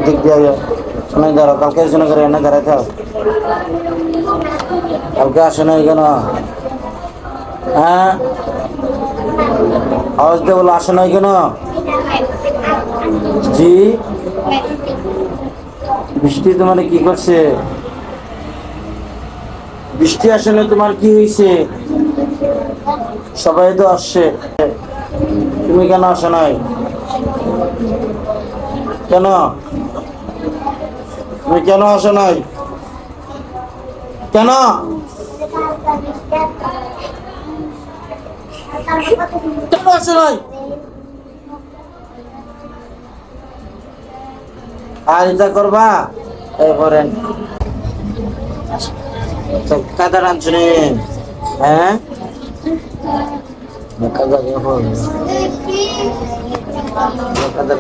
দিক দিয়ে শোনাই দাঁড়াও, কালকে শোনা করে এনে দাঁড়াই থাক। কালকে আসে নাই কেন? হ্যাঁ, আওয়াজ দিয়ে বলো, আসে নাই কেন? জি, বৃষ্টি তোমার কি করছে? বৃষ্টি আসলে তোমার কি হয়েছে? সবাই তো আসছে, তুমি কেন আসো নাই? কেন তুমি কেন আসো নাই? কেন কেন আসো নাই? আর এটা করবা এরপরে কাদার আনছুনি। হ্যাঁ, কাদা